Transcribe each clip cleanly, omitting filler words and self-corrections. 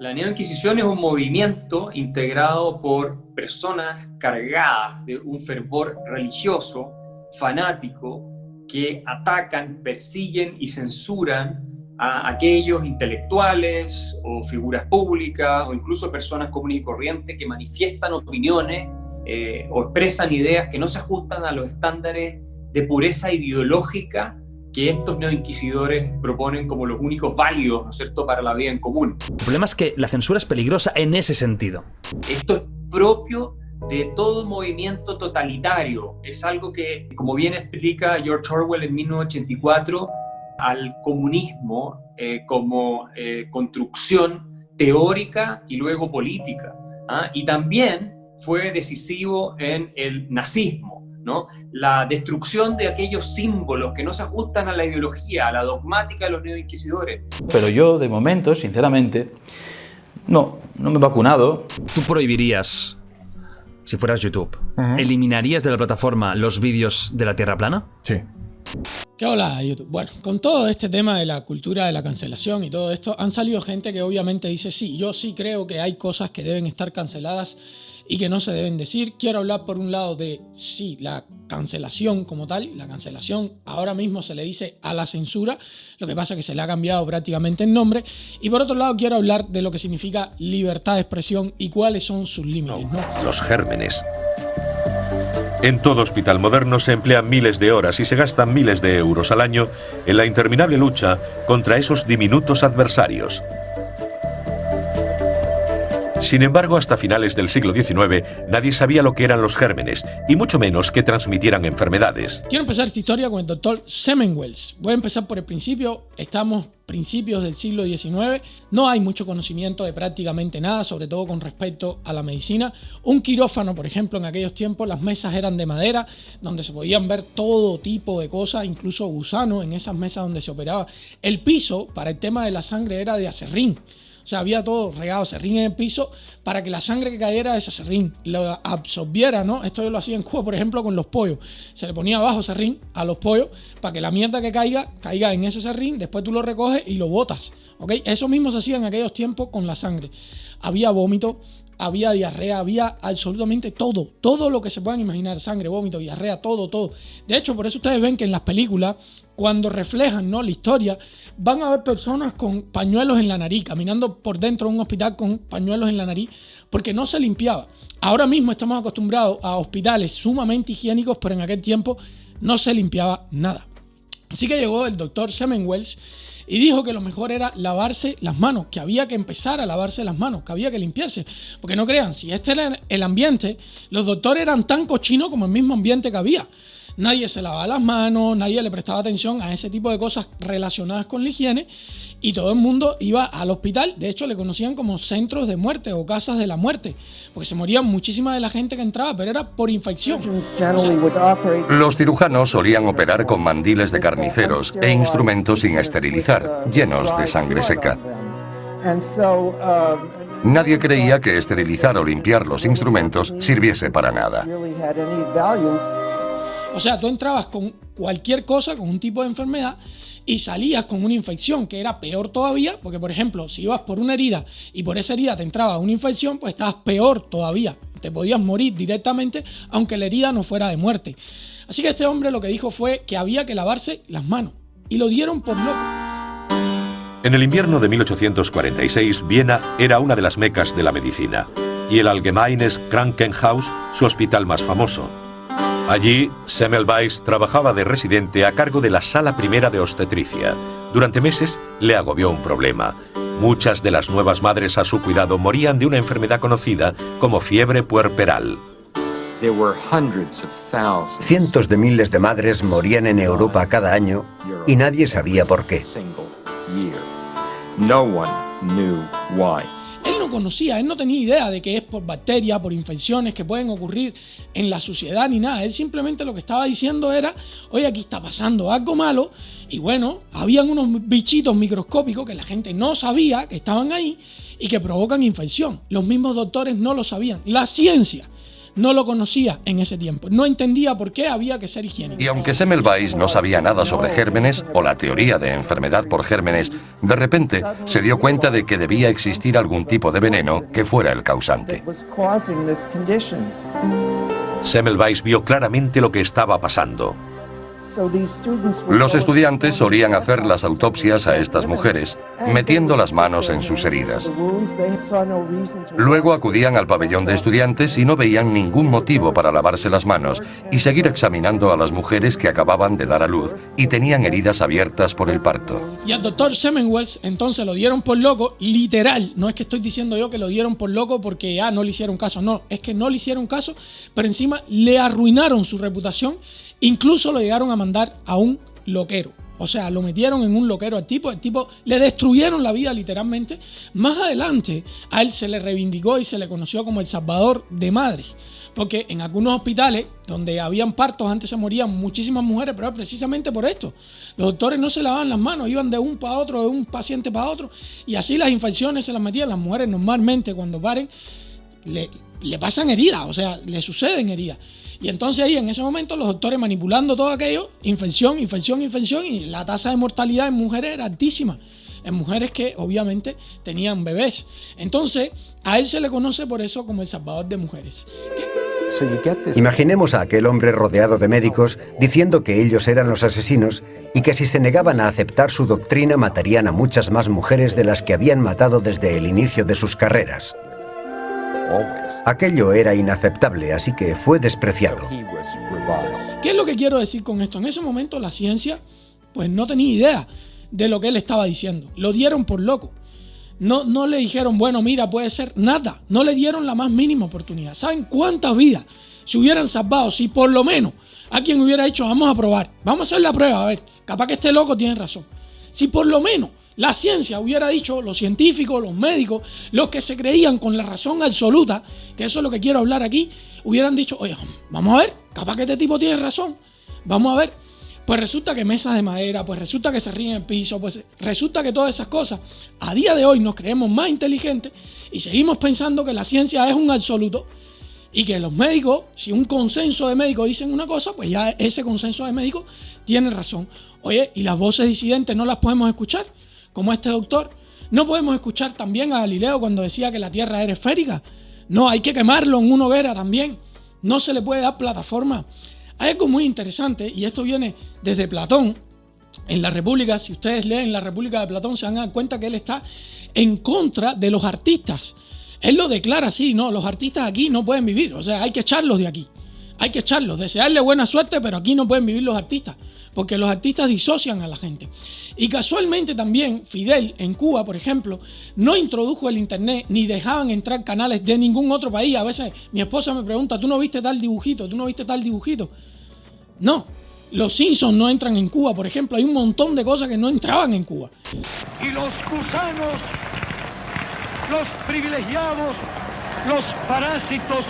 La Neoinquisición es un movimiento integrado por personas cargadas de un fervor religioso, fanático, que atacan, persiguen y censuran a aquellos intelectuales o figuras públicas o incluso personas comunes y corrientes que manifiestan opiniones o expresan ideas que no se ajustan a los estándares de pureza ideológica que estos neoinquisidores proponen como los únicos válidos, ¿no es cierto?, para la vida en común. El problema es que la censura es peligrosa en ese sentido. Esto es propio de todo movimiento totalitario. Es algo que, como bien explica George Orwell en 1984, al comunismo como construcción teórica y luego política. Y también fue decisivo en el nazismo, ¿no? La destrucción de aquellos símbolos que no se ajustan a la ideología, a la dogmática de los neoinquisidores. Pero yo, de momento, sinceramente, no me he vacunado. Tú prohibirías, si fueras YouTube, ¿eliminarías de la plataforma los vídeos de la Tierra plana? Sí. ¿Qué hola, YouTube? Bueno, con todo este tema de la cultura de la cancelación y todo esto, han salido gente que obviamente dice, sí, yo sí creo que hay cosas que deben estar canceladas y que no se deben decir. Quiero hablar por un lado de, sí, la cancelación como tal. La cancelación ahora mismo se le dice a la censura, lo que pasa es que se le ha cambiado prácticamente el nombre. Y por otro lado quiero hablar de lo que significa libertad de expresión y cuáles son sus límites, ¿no? Los gérmenes. En todo hospital moderno se emplean miles de horas y se gastan miles de euros al año en la interminable lucha contra esos diminutos adversarios. Sin embargo, hasta finales del siglo XIX, nadie sabía lo que eran los gérmenes, y mucho menos que transmitieran enfermedades. Quiero empezar esta historia con el doctor Semmelweis. Voy a empezar por el principio. Estamos principios del siglo XIX. No hay mucho conocimiento de prácticamente nada, sobre todo con respecto a la medicina. Un quirófano, por ejemplo, en aquellos tiempos, las mesas eran de madera, donde se podían ver todo tipo de cosas, incluso gusanos en esas mesas donde se operaba. El piso, para el tema de la sangre, era de acerrín. O sea, había todo regado acerrín en el piso para que la sangre que cayera de ese acerrín lo absorbiera, ¿no? Esto yo lo hacía en Cuba, por ejemplo, con los pollos. Se le ponía abajo acerrín a los pollos para que la mierda que caiga en ese acerrín, después tú lo recoges y lo botas, ¿ok? Eso mismo se hacía en aquellos tiempos con la sangre. Había vómito, había diarrea, había absolutamente todo lo que se puedan imaginar, sangre, vómito, diarrea, todo. De hecho, por eso ustedes ven que en las películas, cuando reflejan, ¿no?, la historia, van a ver personas con pañuelos en la nariz, caminando por dentro de un hospital con pañuelos en la nariz, porque no se limpiaba. Ahora mismo estamos acostumbrados a hospitales sumamente higiénicos, pero en aquel tiempo no se limpiaba nada. Así que llegó el doctor Semmelweis y dijo que lo mejor era lavarse las manos, que había que empezar a lavarse las manos, que había que limpiarse. Porque no crean, si este era el ambiente, los doctores eran tan cochinos como el mismo ambiente que había. Nadie se lavaba las manos, nadie le prestaba atención a ese tipo de cosas relacionadas con la higiene y todo el mundo iba al hospital. De hecho, le conocían como centros de muerte o casas de la muerte, porque se moría muchísima de la gente que entraba, pero era por infección. Los cirujanos solían operar con mandiles de carniceros e instrumentos sin esterilizar, llenos de sangre seca. Nadie creía que esterilizar o limpiar los instrumentos sirviese para nada. O sea, tú entrabas con cualquier cosa, con un tipo de enfermedad, y salías con una infección, que era peor todavía, porque, por ejemplo, si ibas por una herida y por esa herida te entraba una infección, pues estabas peor todavía. Te podías morir directamente, aunque la herida no fuera de muerte. Así que este hombre lo que dijo fue que había que lavarse las manos, y lo dieron por loco. En el invierno de 1846, Viena era una de las mecas de la medicina, y el Allgemeines Krankenhaus, su hospital más famoso. Allí, Semmelweis trabajaba de residente a cargo de la sala primera de obstetricia. Durante meses le agobió un problema. Muchas de las nuevas madres a su cuidado morían de una enfermedad conocida como fiebre puerperal. Cientos de miles de madres morían en Europa cada año y nadie sabía por qué. Él no conocía, él no tenía idea de que es por bacterias, por infecciones que pueden ocurrir en la suciedad ni nada. Él simplemente lo que estaba diciendo era, oye, aquí está pasando algo malo. Y bueno, habían unos bichitos microscópicos que la gente no sabía que estaban ahí y que provocan infección. Los mismos doctores no lo sabían. La ciencia no lo conocía en ese tiempo. No entendía por qué había que ser higiénico. Y aunque Semmelweis no sabía nada sobre gérmenes o la teoría de enfermedad por gérmenes, de repente se dio cuenta de que debía existir algún tipo de veneno que fuera el causante. Semmelweis vio claramente lo que estaba pasando. Los estudiantes solían hacer las autopsias a estas mujeres, metiendo las manos en sus heridas. Luego acudían al pabellón de estudiantes y no veían ningún motivo para lavarse las manos y seguir examinando a las mujeres que acababan de dar a luz y tenían heridas abiertas por el parto. Y al doctor Semmelweis entonces lo dieron por loco, literal. No es que estoy diciendo yo que lo dieron por loco porque no le hicieron caso, no, es que no le hicieron caso, pero encima le arruinaron su reputación. Incluso lo llegaron a mandar a un loquero. O sea, lo metieron en un loquero al tipo. El tipo le destruyeron la vida literalmente. Más adelante a él se le reivindicó y se le conoció como el salvador de madres. Porque en algunos hospitales donde habían partos antes se morían muchísimas mujeres, pero precisamente por esto. Los doctores no se lavaban las manos, iban de un para otro, de un paciente para otro. Y así las infecciones se las metían. Las mujeres normalmente cuando paren le pasan heridas, o sea, le suceden heridas. Y entonces ahí en ese momento los doctores manipulando todo aquello, infección, y la tasa de mortalidad en mujeres era altísima. En mujeres que obviamente tenían bebés. Entonces a él se le conoce por eso como el salvador de mujeres. Imaginemos a aquel hombre rodeado de médicos diciendo que ellos eran los asesinos y que si se negaban a aceptar su doctrina matarían a muchas más mujeres de las que habían matado desde el inicio de sus carreras. Aquello era inaceptable, así que fue despreciado. ¿Qué es lo que quiero decir con esto? En ese momento la ciencia pues no tenía idea de lo que él estaba diciendo. Lo dieron por loco. No le dijeron, bueno, mira, puede ser nada. No le dieron la más mínima oportunidad. ¿Saben cuántas vidas se hubieran salvado si por lo menos alguien hubiera dicho, vamos a probar, vamos a hacer la prueba, a ver, capaz que este loco tiene razón? Si por lo menos la ciencia hubiera dicho, los científicos, los médicos, los que se creían con la razón absoluta, que eso es lo que quiero hablar aquí, hubieran dicho, oye, vamos a ver, capaz que este tipo tiene razón, vamos a ver. Pues resulta que mesas de madera, pues resulta que se ríen en el piso, pues resulta que todas esas cosas, a día de hoy nos creemos más inteligentes y seguimos pensando que la ciencia es un absoluto y que los médicos, si un consenso de médicos dicen una cosa, pues ya ese consenso de médicos tiene razón. Oye, ¿y las voces disidentes no las podemos escuchar? Como este doctor. No podemos escuchar también a Galileo cuando decía que la Tierra era esférica. No, hay que quemarlo en una hoguera también. No se le puede dar plataforma. Hay algo muy interesante, y esto viene desde Platón. En la República, si ustedes leen la República de Platón, se van a dar cuenta que él está en contra de los artistas. Él lo declara así, no, los artistas aquí no pueden vivir. O sea, hay que echarlos de aquí. Hay que echarlos, desearle buena suerte, pero aquí no pueden vivir los artistas, porque los artistas disocian a la gente. Y casualmente también Fidel en Cuba, por ejemplo, no introdujo el internet ni dejaban entrar canales de ningún otro país. A veces mi esposa me pregunta, ¿tú no viste tal dibujito? ¿Tú no viste tal dibujito? No, los Simpsons no entran en Cuba, por ejemplo. Hay un montón de cosas que no entraban en Cuba. Y los gusanos, los privilegiados, los parásitos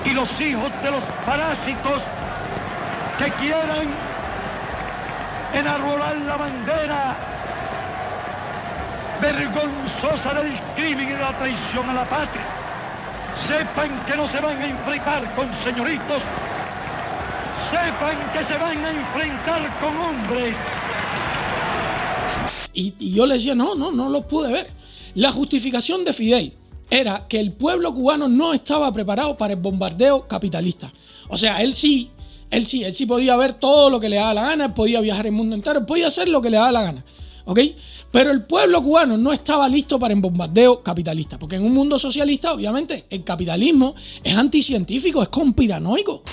y los hijos de los parásitos que quieran enarbolar la bandera vergonzosa del crimen y de la traición a la patria, sepan que no se van a enfrentar con señoritos, sepan que se van a enfrentar con hombres. Y yo le decía, no los pude ver. La justificación de Fidel era que el pueblo cubano no estaba preparado para el bombardeo capitalista. O sea, él sí podía ver todo lo que le daba la gana, él podía viajar el mundo entero, él podía hacer lo que le daba la gana, ¿ok? Pero el pueblo cubano no estaba listo para el bombardeo capitalista, porque en un mundo socialista, obviamente, el capitalismo es anticientífico, es conspiranoico.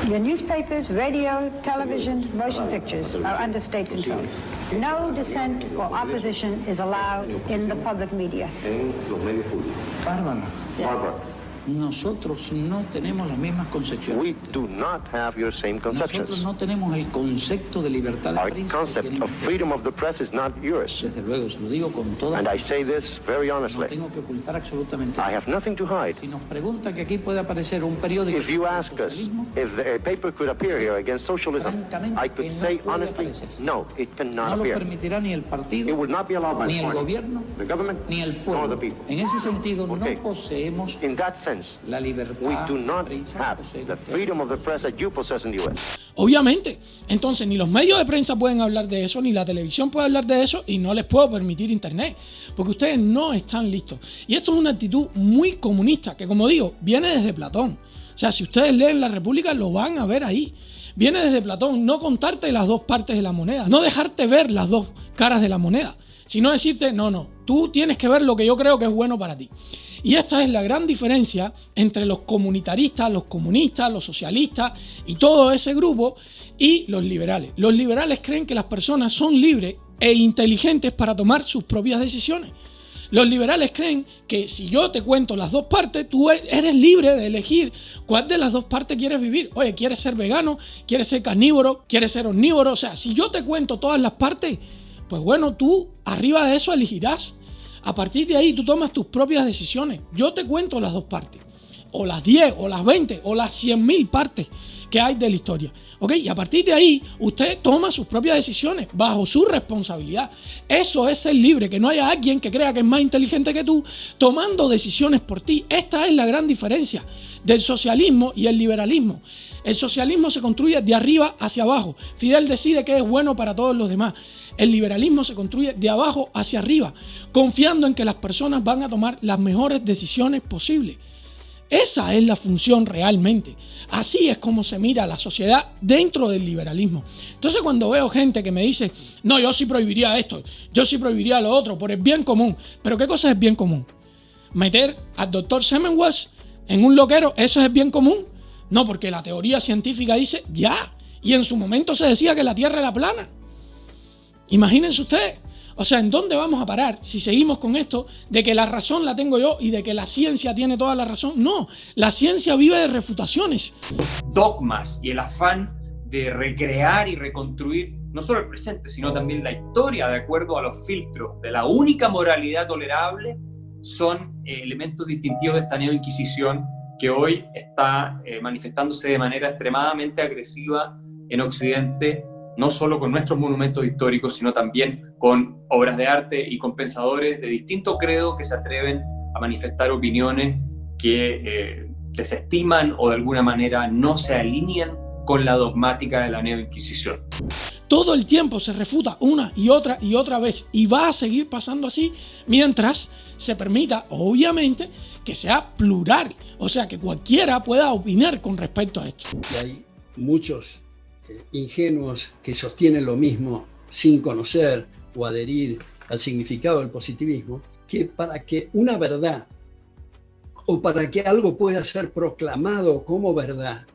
The newspapers, radio, television, motion pictures are under state control. No dissent or opposition is allowed in the public media. En los medios públicos. Bárbara. Nosotros no tenemos las mismas concepciones. We do not have your same conceptions. Nosotros no tenemos el concepto de libertad de prensa. Our concept of freedom of the press is not yours. Desde luego, se lo digo con toda. And I say this very honestly. No tengo que ocultar absolutamente nada. I have nothing to hide. Si nos pregunta que aquí puede aparecer un periódico. If you ask us if a paper could appear here against socialism, I could say honestly, no, it cannot appear. No lo permitirá ni el partido, it would not be allowed by ni el gobierno, the government, ni el pueblo. Nor the people. En ese sentido, no poseemos defense. La libertad, We do not prensa, have the freedom of the press that you possess in the U.S. Obviamente. Entonces, ni los medios de prensa pueden hablar de eso, ni la televisión puede hablar de eso, y no les puedo permitir internet, porque ustedes no están listos. Y esto es una actitud muy comunista, que como digo, viene desde Platón. O sea, si ustedes leen La República, lo van a ver ahí. Viene desde Platón, no contarte las dos partes de la moneda, no dejarte ver las dos caras de la moneda, sino decirte, no, tú tienes que ver lo que yo creo que es bueno para ti. Y esta es la gran diferencia entre los comunitaristas, los comunistas, los socialistas y todo ese grupo y los liberales. Los liberales creen que las personas son libres e inteligentes para tomar sus propias decisiones. Los liberales creen que si yo te cuento las dos partes, tú eres libre de elegir cuál de las dos partes quieres vivir. Oye, ¿quieres ser vegano? ¿Quieres ser carnívoro? ¿Quieres ser omnívoro? O sea, si yo te cuento todas las partes, pues bueno, tú arriba de eso elegirás. A partir de ahí tú tomas tus propias decisiones. Yo te cuento las dos partes, o las 10, o las 20, o las 100.000 partes que hay de la historia. ¿Ok? Y a partir de ahí, usted toma sus propias decisiones bajo su responsabilidad. Eso es ser libre, que no haya alguien que crea que es más inteligente que tú tomando decisiones por ti. Esta es la gran diferencia del socialismo y el liberalismo. El socialismo se construye de arriba hacia abajo. Fidel decide qué es bueno para todos los demás. El liberalismo se construye de abajo hacia arriba, confiando en que las personas van a tomar las mejores decisiones posibles. Esa es la función realmente. Así es como se mira la sociedad dentro del liberalismo. Entonces, cuando veo gente que me dice, no, yo sí prohibiría esto, yo sí prohibiría lo otro, por el bien común. ¿Pero qué cosa es bien común? ¿Meter al doctor Semmelweis en un loquero, eso es bien común? No, porque la teoría científica dice ya. Y en su momento se decía que la Tierra era plana. Imagínense ustedes. O sea, ¿en dónde vamos a parar si seguimos con esto de que la razón la tengo yo y de que la ciencia tiene toda la razón? No, la ciencia vive de refutaciones. Dogmas y el afán de recrear y reconstruir no solo el presente, sino también la historia de acuerdo a los filtros de la única moralidad tolerable son elementos distintivos de esta neoinquisición que hoy está manifestándose de manera extremadamente agresiva en Occidente, no solo con nuestros monumentos históricos, sino también con obras de arte y con pensadores de distinto credo que se atreven a manifestar opiniones que desestiman o de alguna manera no se alinean con la dogmática de la neoinquisición. Todo el tiempo se refuta una y otra vez, y va a seguir pasando así mientras se permita, obviamente, que sea plural, o sea, que cualquiera pueda opinar con respecto a esto. Y hay muchos ingenuos que sostienen lo mismo sin conocer o adherir al significado del positivismo, que para que una verdad o para que algo pueda ser proclamado como verdad,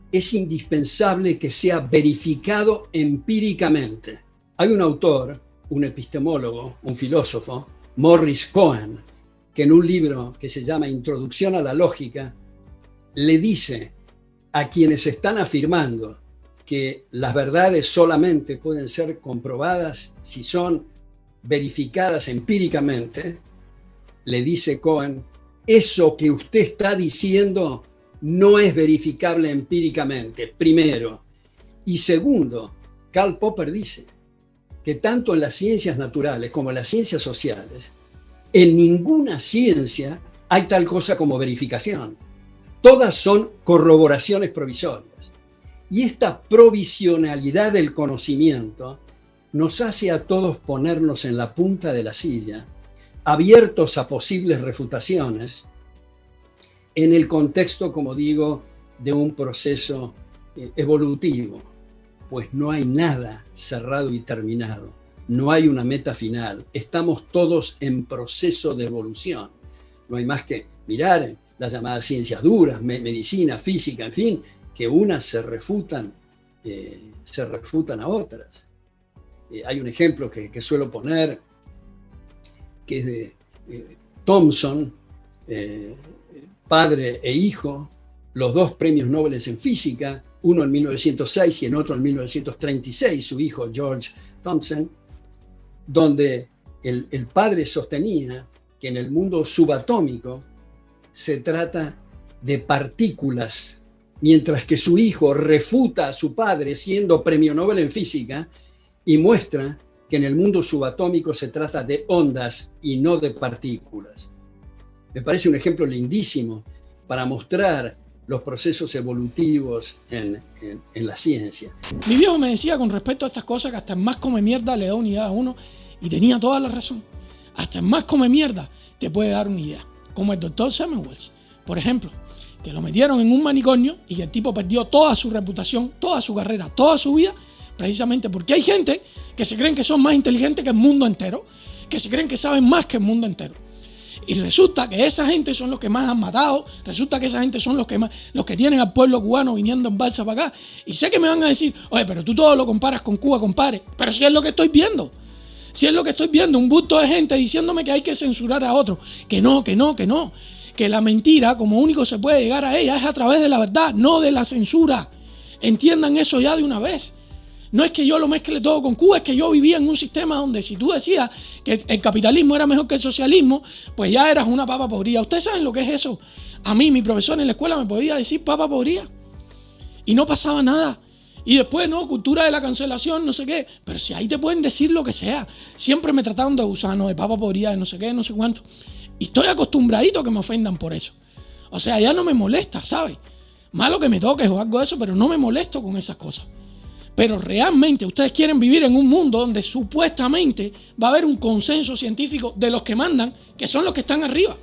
es indispensable que sea verificado empíricamente. Hay un autor, un epistemólogo, un filósofo, Morris Cohen, que en un libro que se llama Introducción a la Lógica, le dice a quienes están afirmando que las verdades solamente pueden ser comprobadas si son verificadas empíricamente, le dice Cohen, eso que usted está diciendo no es verificable empíricamente, primero. Y segundo, Karl Popper dice que tanto en las ciencias naturales como en las ciencias sociales, en ninguna ciencia hay tal cosa como verificación. Todas son corroboraciones provisorias. Y esta provisionalidad del conocimiento nos hace a todos ponernos en la punta de la silla, abiertos a posibles refutaciones, en el contexto, como digo, de un proceso evolutivo, pues no hay nada cerrado y terminado, no hay una meta final, estamos todos en proceso de evolución. No hay más que mirar las llamadas ciencias duras, medicina, física, en fin, que unas se refutan a otras. Hay un ejemplo que suelo poner, que es de Thomson, padre e hijo, los dos premios Nobel en física, uno en 1906 y en otro en 1936, su hijo George Thomson, donde el padre sostenía que en el mundo subatómico se trata de partículas, mientras que su hijo refuta a su padre siendo premio Nobel en física y muestra que en el mundo subatómico se trata de ondas y no de partículas. Me parece un ejemplo lindísimo para mostrar los procesos evolutivos en la ciencia. Mi viejo me decía con respecto a estas cosas que hasta el más come mierda le da una idea a uno, y tenía toda la razón. Hasta el más come mierda te puede dar una idea, como el doctor Semmelweis, por ejemplo, que lo metieron en un manicomio y que el tipo perdió toda su reputación, toda su carrera, toda su vida, precisamente porque hay gente que se creen que son más inteligentes que el mundo entero, que se creen que saben más que el mundo entero. Y resulta que esa gente son los que más han matado, resulta que esa gente son los que tienen al pueblo cubano viniendo en balsa para acá. Y sé que me van a decir, oye, pero tú todo lo comparas con Cuba, compadre. Pero si es lo que estoy viendo. Si es lo que estoy viendo, un bulto de gente diciéndome que hay que censurar a otro. Que no. Que la mentira, como único se puede llegar a ella, es a través de la verdad, no de la censura. Entiendan eso ya de una vez. No es que yo lo mezcle todo con Cuba, es que yo vivía en un sistema donde si tú decías que el capitalismo era mejor que el socialismo, pues ya eras una papa podrida. ¿Ustedes saben lo que es eso? A mí, mi profesor en la escuela me podía decir papa podrida. Y no pasaba nada. Y después, no, cultura de la cancelación, no sé qué. Pero si ahí te pueden decir lo que sea. Siempre me trataron de gusano, de papa podrida, de no sé qué, no sé cuánto. Y estoy acostumbradito a que me ofendan por eso. O sea, ya no me molesta, ¿sabes? Malo que me toques o algo de eso, pero no me molesto con esas cosas. Pero realmente ustedes quieren vivir en un mundo donde supuestamente va a haber un consenso científico de los que mandan, que son los que están arriba.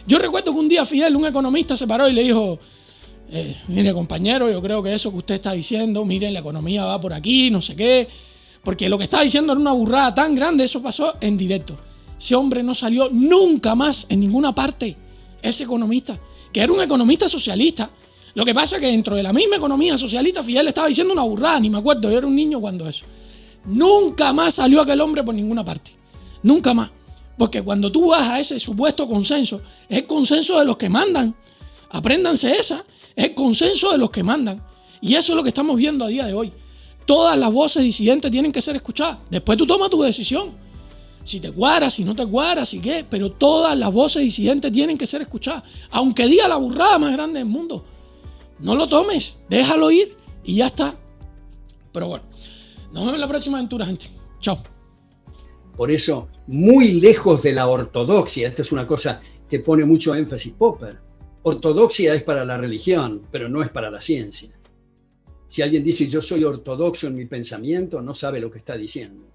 Yo recuerdo que un día Fidel, un economista, se paró y le dijo, mire compañero, yo creo que eso que usted está diciendo, miren, la economía va por aquí, no sé qué, porque lo que está diciendo era una burrada tan grande, eso pasó en directo. Ese hombre no salió nunca más en ninguna parte, ese economista, que era un economista socialista. Lo que pasa es que dentro de la misma economía socialista, Fidel estaba diciendo una burrada, ni me acuerdo, yo era un niño cuando eso. Nunca más salió aquel hombre por ninguna parte. Nunca más. Porque cuando tú vas a ese supuesto consenso, es el consenso de los que mandan. Apréndanse esa, es el consenso de los que mandan. Y eso es lo que estamos viendo a día de hoy. Todas las voces disidentes tienen que ser escuchadas. Después tú tomas tu decisión. Si te cuadras, si no te cuadras, si qué. Pero todas las voces disidentes tienen que ser escuchadas. Aunque diga la burrada más grande del mundo. No lo tomes, déjalo ir y ya está. Pero bueno, nos vemos en la próxima aventura, gente. Chao. Por eso, muy lejos de la ortodoxia, esta es una cosa que pone mucho énfasis Popper. Ortodoxia es para la religión, pero no es para la ciencia. Si alguien dice yo soy ortodoxo en mi pensamiento, no sabe lo que está diciendo.